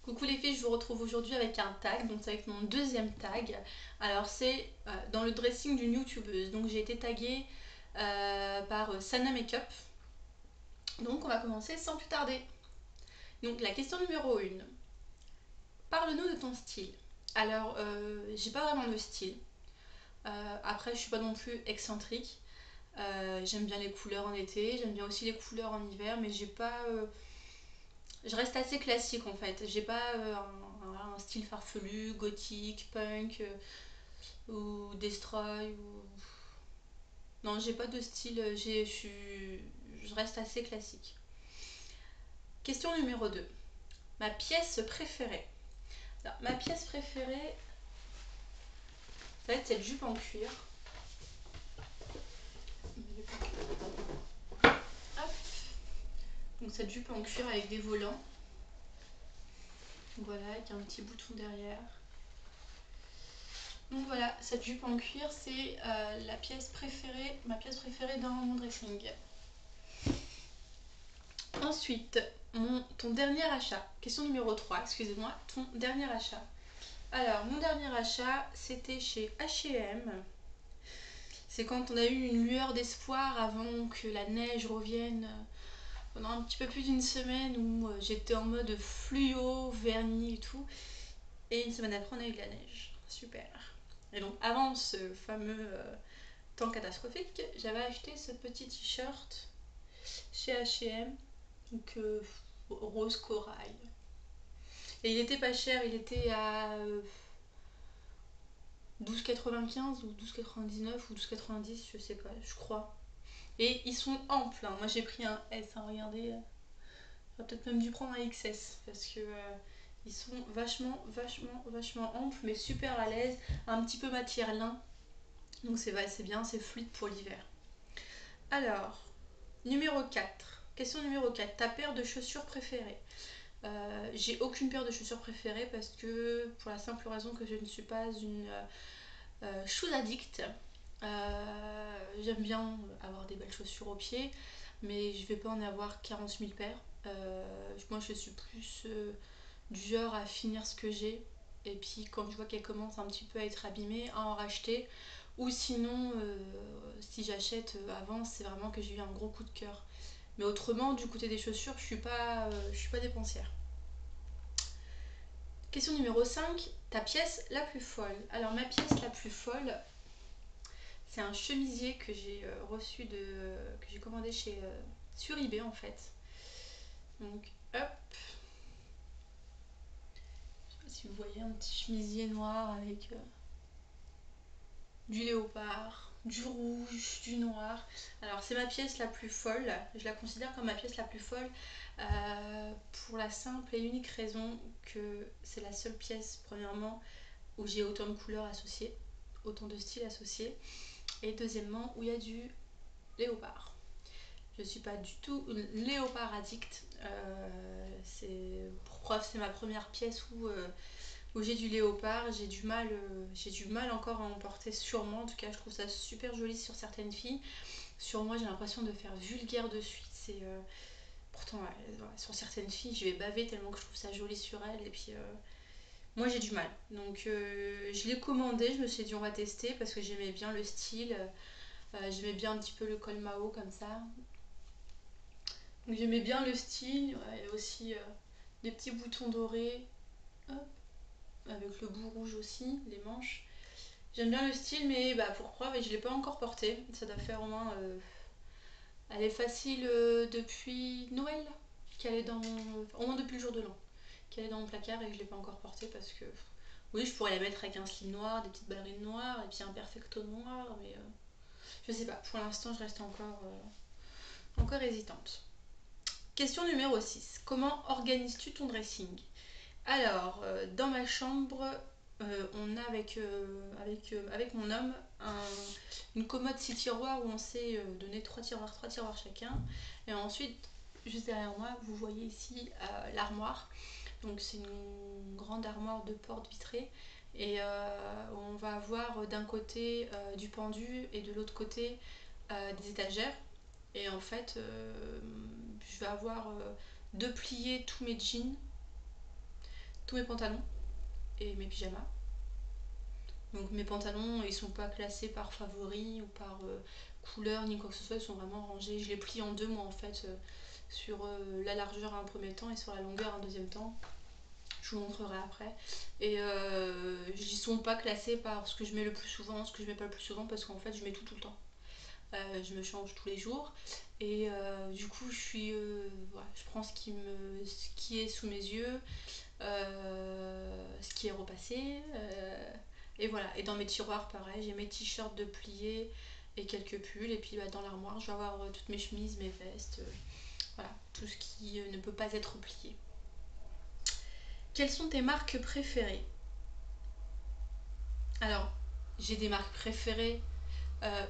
Coucou les filles, je vous retrouve aujourd'hui avec un tag, donc c'est avec mon deuxième tag. Alors c'est dans le dressing d'une youtubeuse, donc j'ai été taguée par Sana Makeup. Donc on va commencer sans plus tarder. Donc la question numéro 1. Parle-nous de ton style. Alors j'ai pas vraiment de style. Après je suis pas non plus excentrique. J'aime bien les couleurs en été, j'aime bien aussi les couleurs en hiver, mais j'ai pas... je reste assez classique en fait. J'ai pas un style farfelu, gothique, punk ou destroy. Non, j'ai pas de style. Je reste assez classique. Question numéro 2. Ma pièce préférée. Alors, ma pièce préférée, ça va être cette jupe en cuir. Hop. Donc cette jupe en cuir avec des volants. Voilà, avec un petit bouton derrière. Donc voilà, cette jupe en cuir, c'est ma pièce préférée dans mon dressing. Ensuite, ton dernier achat. Question numéro 3, excusez-moi, ton dernier achat. Alors, mon dernier achat, c'était chez H&M. C'est quand on a eu une lueur d'espoir avant que la neige revienne pendant un petit peu plus d'une semaine où j'étais en mode fluo, vernis et tout. Et une semaine après, on a eu de la neige. Super. Et donc, avant ce fameux temps catastrophique, j'avais acheté ce petit t-shirt chez H&M. Donc, rose corail. Et il était pas cher, il était à 12,95 ou 12,99 ou 12,90, je sais pas, je crois. Et ils sont amples, hein. Moi j'ai pris un S, hein, regardez. J'aurais peut-être même dû prendre un XS parce que ils sont vachement amples, mais super à l'aise, un petit peu matière lin. Donc c'est bien, c'est fluide pour l'hiver. Alors, numéro 4. Question numéro 4. Ta paire de chaussures préférée. J'ai aucune paire de chaussures préférée parce que pour la simple raison que je ne suis pas une shoes addict. J'aime bien avoir des belles chaussures aux pieds, mais je vais pas en avoir 40 000 paires. Moi je suis plus du genre à finir ce que j'ai, et puis quand je vois qu'elles commencent un petit peu à être abîmées, à en racheter. Ou sinon, si j'achète avant, c'est vraiment que j'ai eu un gros coup de cœur. Mais autrement, du côté des chaussures, je suis pas dépensière. Question numéro 5, ta pièce la plus folle. Alors ma pièce la plus folle, c'est un chemisier que j'ai que j'ai commandé sur eBay en fait. Donc hop, je sais pas si vous voyez un petit chemisier noir avec du léopard, du rouge, du noir. Alors c'est ma pièce la plus folle, je la considère comme ma pièce la plus folle pour la simple et unique raison que c'est la seule pièce premièrement où j'ai autant de couleurs associées, autant de styles associés, et deuxièmement où il y a du léopard. Je suis pas du tout léopard addict. Pour preuve, c'est ma première pièce où j'ai du léopard. J'ai du mal encore à en porter sur moi. En tout cas, je trouve ça super joli sur certaines filles. Sur moi, j'ai l'impression de faire vulgaire de suite. Pourtant, ouais, sur certaines filles, je vais baver tellement que je trouve ça joli sur elles. Et puis, moi, j'ai du mal. Donc, je l'ai commandé. Je me suis dit, on va tester parce que j'aimais bien le style. J'aimais bien un petit peu le col Mao comme ça. Donc j'aimais bien le style, ouais, et aussi des petits boutons dorés, hop, avec le bout rouge aussi, les manches. J'aime bien le style, mais bah, pour preuve, je ne l'ai pas encore porté. Ça doit faire au moins... elle est facile depuis Noël, qu'elle est dans mon... au moins depuis le jour de l'an, qu'elle est dans mon placard et que je ne l'ai pas encore portée parce que... Oui, je pourrais la mettre avec un slim noir, des petites ballerines noires et puis un perfecto noir, mais je sais pas. Pour l'instant, je reste encore hésitante. Question numéro 6. Comment organises-tu ton dressing? Alors, dans ma chambre, on a avec mon homme une commode 6 tiroirs où on s'est donné 3 tiroirs chacun. Et ensuite, juste derrière moi, vous voyez ici l'armoire. Donc c'est une grande armoire de porte vitrée. Et on va avoir d'un côté du pendu et de l'autre côté des étagères. Et en fait, je vais avoir de plier tous mes jeans, tous mes pantalons et mes pyjamas. Donc mes pantalons, ils sont pas classés par favoris ou par couleur ni quoi que ce soit, ils sont vraiment rangés. Je les plie en deux moi en fait, sur la largeur à un premier temps et sur la longueur un deuxième temps. Je vous montrerai après. Et ils sont pas classés par ce que je mets le plus souvent, ce que je mets pas le plus souvent, parce qu'en fait je mets tout le temps. Je me change tous les jours et du coup voilà, je prends ce qui est sous mes yeux, ce qui est repassé, et voilà. Et dans mes tiroirs pareil, j'ai mes t-shirts de pliés et quelques pulls, et puis dans l'armoire je vais avoir toutes mes chemises, mes vestes, voilà, tout ce qui ne peut pas être plié. Quelles sont tes marques préférées? Alors, j'ai des marques préférées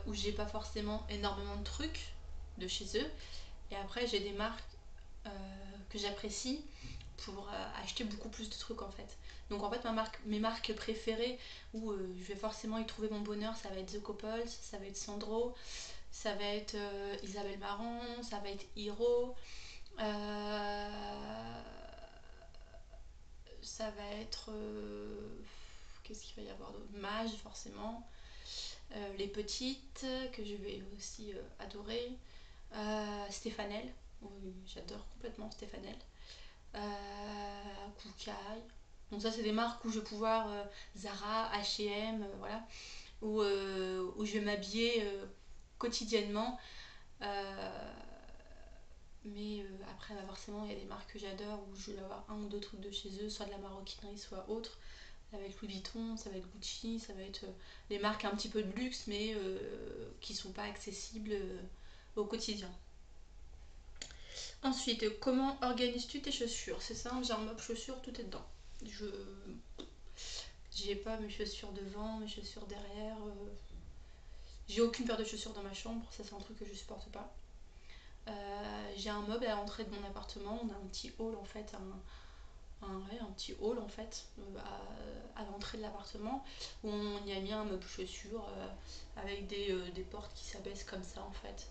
où j'ai pas forcément énormément de trucs de chez eux. Et après, j'ai des marques euh, que j'apprécie pour acheter beaucoup plus de trucs en fait. Donc en fait, mes marques préférées où je vais forcément y trouver mon bonheur, ça va être The Couples, ça va être Sandro, ça va être Isabelle Marant, ça va être Hero, euh, ça va être... qu'est-ce qu'il va y avoir d'autre? Mage forcément. Les petites que je vais aussi adorer. Stéphanel, oui, j'adore complètement Stéphanel. Koukaï. Donc ça c'est des marques où je vais pouvoir Zara, H&M, voilà, où je vais m'habiller quotidiennement. Euh, mais après bah, forcément il y a des marques que j'adore où je vais avoir un ou deux trucs de chez eux, soit de la maroquinerie, soit autre. Ça va être Louis Vuitton, ça va être Gucci, ça va être des marques un petit peu de luxe mais qui sont pas accessibles au quotidien. Ensuite, comment organises-tu tes chaussures? C'est simple, j'ai un meuble chaussures, tout est dedans. Je J'ai pas mes chaussures devant, mes chaussures derrière. J'ai aucune paire de chaussures dans ma chambre, ça c'est un truc que je supporte pas. J'ai un meuble à l'entrée de mon appartement, on a un petit hall en fait, ouais, un petit hall en fait, à l'entrée de l'appartement, où on y a mis un meuble chaussures avec des portes qui s'abaissent comme ça en fait.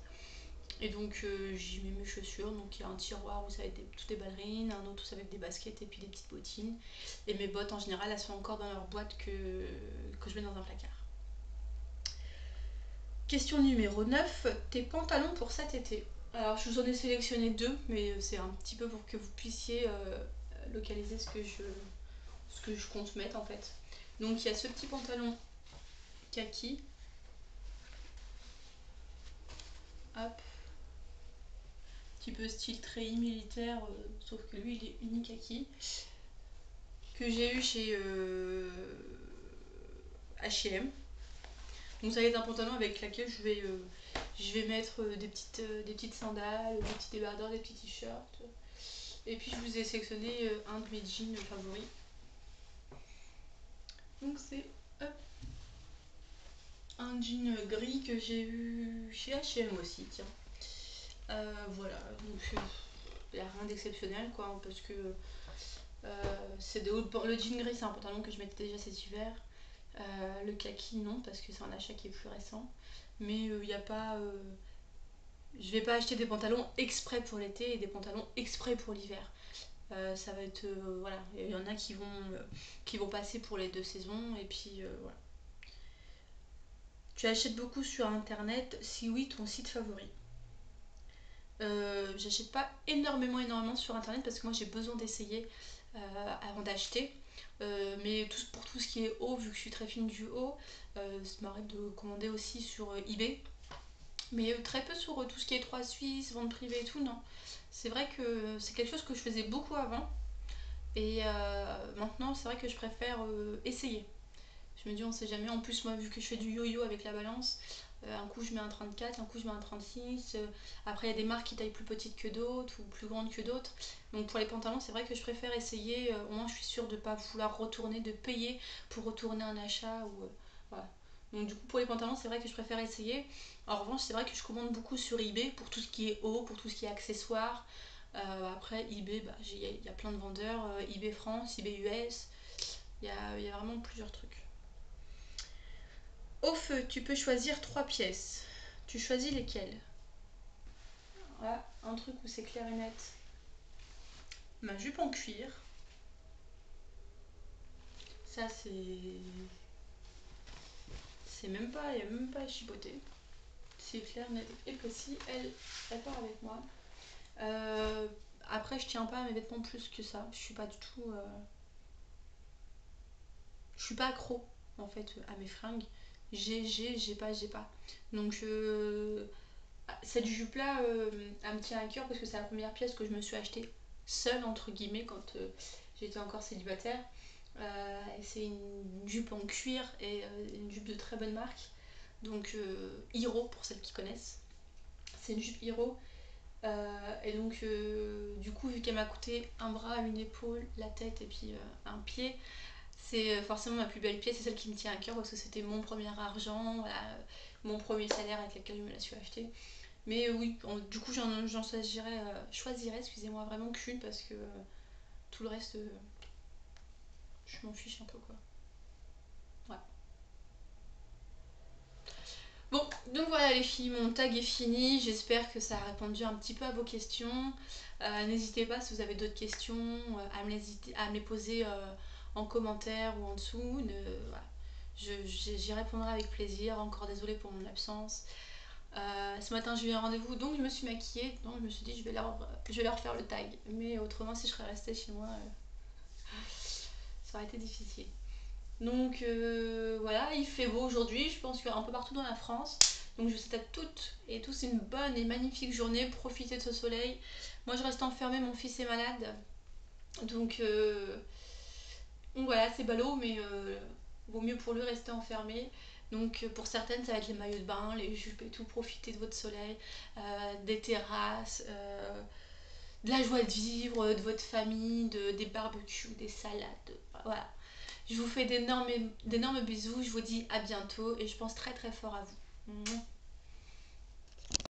Et donc j'y mets mes chaussures, donc il y a un tiroir où ça va être toutes des ballerines, un autre où ça va être des baskets et puis des petites bottines. Et mes bottes en général elles sont encore dans leur boîte que je mets dans un placard. Question numéro 9, tes pantalons pour cet été. Alors je vous en ai sélectionné deux, mais c'est un petit peu pour que vous puissiez localiser ce que je compte mettre en fait. Donc il y a ce petit pantalon kaki. Hop. Petit peu style treillis militaire, sauf que lui il est unique kaki. Que j'ai eu chez H&M. Donc ça va être un pantalon avec lequel je vais mettre des petites sandales, des petits débardeurs, des petits t-shirts. Et puis je vous ai sélectionné un de mes jeans favoris. Donc c'est un jean gris que j'ai eu chez H&M aussi, tiens. Voilà, donc il n'y a rien d'exceptionnel quoi, parce que le jean gris c'est un pantalon que je mettais déjà cet hiver. Le kaki non, parce que c'est un achat qui est plus récent. Mais il n'y a pas... je vais pas acheter des pantalons exprès pour l'été et des pantalons exprès pour l'hiver. Ça va être... voilà, il y en a qui vont passer pour les deux saisons et puis voilà. Tu achètes beaucoup sur internet? Si oui, ton site favori? J'achète pas énormément sur internet parce que moi j'ai besoin d'essayer avant d'acheter. Mais pour tout ce qui est haut, vu que je suis très fine du haut, ça m'arrête de commander aussi sur eBay. Mais très peu sur tout ce qui est 3 Suisse, vente privée et tout, non. C'est vrai que c'est quelque chose que je faisais beaucoup avant. Et maintenant, c'est vrai que je préfère essayer. Je me dis, on sait jamais. En plus, moi, vu que je fais du yo-yo avec la balance, un coup je mets un 34, un coup je mets un 36. Après, il y a des marques qui taillent plus petites que d'autres ou plus grandes que d'autres. Donc, pour les pantalons, c'est vrai que je préfère essayer. Au moins, je suis sûre de ne pas vouloir retourner, de payer pour retourner un achat. Voilà. Donc, du coup, pour les pantalons, c'est vrai que je préfère essayer. En revanche, c'est vrai que je commande beaucoup sur eBay pour tout ce qui est haut, pour tout ce qui est accessoires. Après, eBay, bah, il y a plein de vendeurs. eBay France, eBay US. Il y a vraiment plusieurs trucs. Au feu, tu peux choisir 3 pièces. Tu choisis lesquelles? Voilà, un truc où c'est clair et net. Ma jupe en cuir. Ça c'est même pas, il n'y a même pas à chipoter. C'est clair, net et précis. Elle part avec moi. Euh, Après, je tiens pas à mes vêtements plus que ça. Je suis pas du tout. Je suis pas accro en fait à mes fringues. J'ai pas. Donc cette jupe là, elle me tient à cœur parce que c'est la première pièce que je me suis achetée seule entre guillemets quand j'étais encore célibataire. C'est une jupe en cuir et une jupe de très bonne marque. Donc Hiro pour celles qui connaissent. C'est une jupe Hiro. Et donc du coup vu qu'elle m'a coûté un bras, une épaule, la tête et puis un pied, c'est forcément ma plus belle pièce, c'est celle qui me tient à cœur parce que c'était mon premier argent, voilà, mon premier salaire avec lequel je me la suis achetée. Mais oui, du coup j'en choisirais, excusez-moi, vraiment qu'une parce que tout le reste, je m'en fiche un peu quoi. Ouais. Bon, donc voilà les filles, mon tag est fini. J'espère que ça a répondu un petit peu à vos questions. N'hésitez pas si vous avez d'autres questions à me les poser en commentaire ou en dessous. Voilà. J'y répondrai avec plaisir. Encore désolée pour mon absence. Ce matin j'ai eu un rendez-vous donc je me suis maquillée. Donc je me suis dit je vais leur faire le tag. Mais autrement si je serais restée chez moi, ça aurait été difficile. Donc voilà, il fait beau aujourd'hui, je pense qu'un peu partout dans la France. Donc je vous souhaite à toutes et tous une bonne et magnifique journée, profitez de ce soleil. Moi je reste enfermée, mon fils est malade. Donc, donc voilà, c'est ballot, mais vaut mieux pour lui rester enfermé. Donc pour certaines ça va être les maillots de bain, les jupes et tout, profitez de votre soleil, des terrasses, de la joie de vivre, de votre famille, des barbecues, des salades, voilà. Je vous fais d'énormes bisous, je vous dis à bientôt et je pense très très fort à vous.